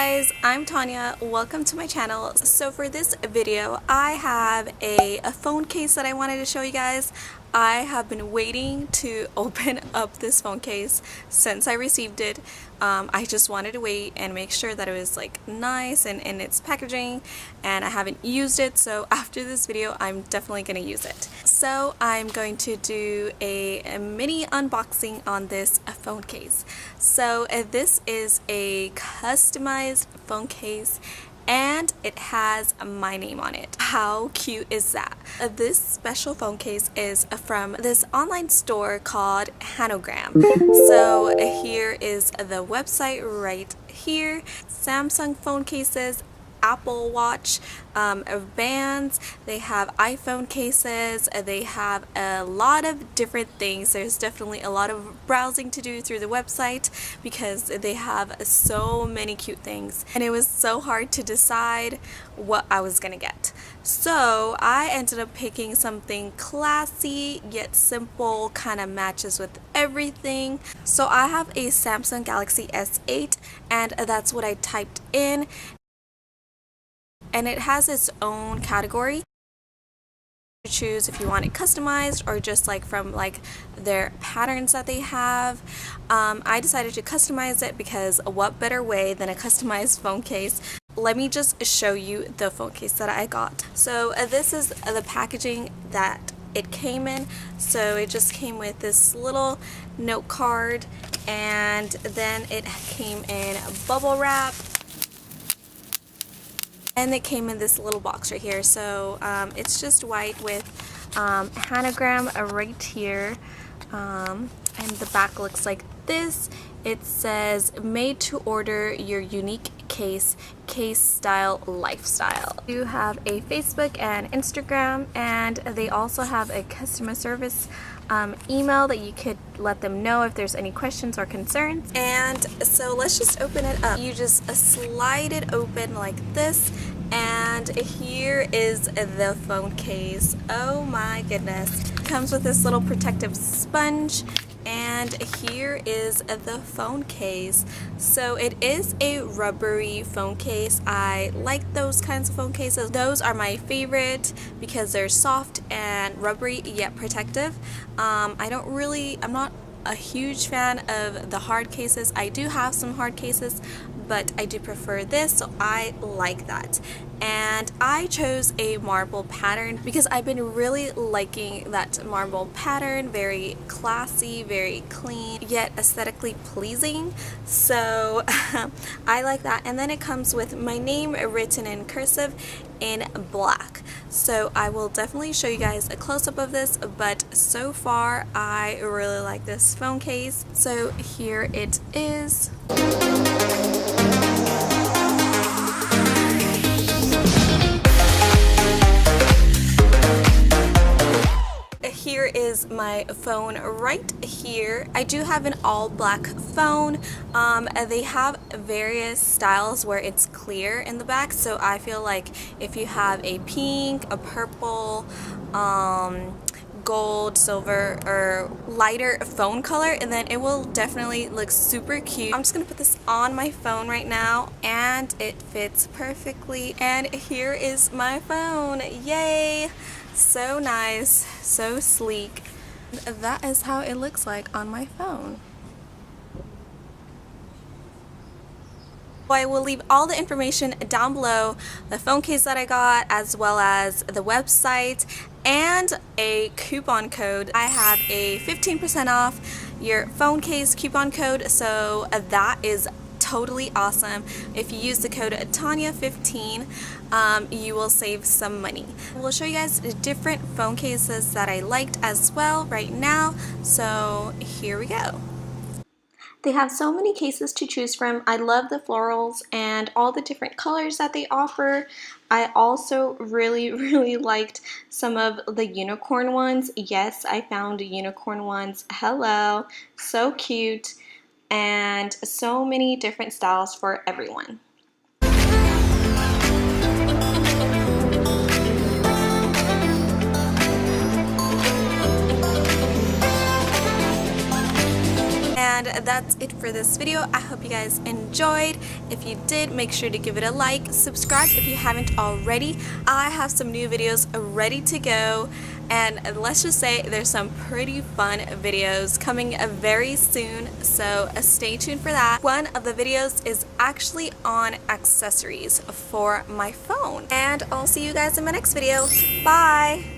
guys, I'm Tanya. Welcome to my channel. So for this video, I have a phone case that I wanted to show you guys. I have been waiting to open up this phone case since I received it. I just wanted to wait and make sure that it was like nice and in its packaging, and I haven't used it, so after this video I'm definitely going to use it. So I'm going to do a mini unboxing on this phone case. So this is a customized phone case and it has my name on it. How cute is that? This special phone case is from this online store called Hanogram. So here is the website right here. Samsung phone cases, Apple Watch bands, they have iPhone cases, they have a lot of different things. There's definitely a lot of browsing to do through the website because they have so many cute things, and it was so hard to decide what I was gonna get. So I ended up picking something classy yet simple, kind of matches with everything. So I have a Samsung Galaxy S8 and that's what I typed in. And it has its own category to choose if you want it customized or just like from like their patterns that they have. I decided to customize it because what better way than a customized phone case. Let me just show you the phone case that I got. So this is the packaging that it came in. So it just came with this little note card, and then it came in bubble wrap. And it came in this little box right here. So it's just white with Hanogram right here. And the back looks like this. It says, made to order your unique case style lifestyle. You have a Facebook and Instagram, and they also have a customer service email that you could let them know if there's any questions or concerns. And so let's just open it up. You just slide it open like this, and here is the phone case. Oh my goodness. It comes with this little protective sponge, and here is the phone case. So it is a rubbery phone case. I like those kinds of phone cases. Those are my favorite because they're soft and rubbery yet protective. I'm not a huge fan of the hard cases. I do have some hard cases, but I do prefer this, so I like that. And I chose a marble pattern because I've been really liking that marble pattern. Very classy, very clean, yet aesthetically pleasing. So I like that. And then it comes with my name written in cursive in black. So I will definitely show you guys a close-up of this, but so far I really like this phone case. So here it is. Here is my phone right here. I do have an all black phone. They have various styles where it's clear in the back, so I feel like if you have a pink, a purple, gold, silver, or lighter phone color, and then it will definitely look super cute. I'm just gonna put this on my phone right now, and it fits perfectly. And here is my phone. Yay! So nice, so sleek. That is how it looks like on my phone. I will leave all the information down below, the phone case that I got, as well as the website and a coupon code. I have a 15% off your phone case coupon code, so that is totally awesome. If you use the code Tania15, you will save some money. We'll show you guys different phone cases that I liked as well right now. So here we go. They have so many cases to choose from. I love the florals and all the different colors that they offer. I also really liked some of the unicorn ones. Yes, I found unicorn ones. Hello, so cute. And so many different styles for everyone. And that that's it for this video. I hope you guys enjoyed. If you did, make sure to give it a like, subscribe if you haven't already. I have some new videos ready to go, and let's just say there's some pretty fun videos coming very soon, so stay tuned for that. One of the videos is actually on accessories for my phone, and I'll see you guys in my next video. Bye!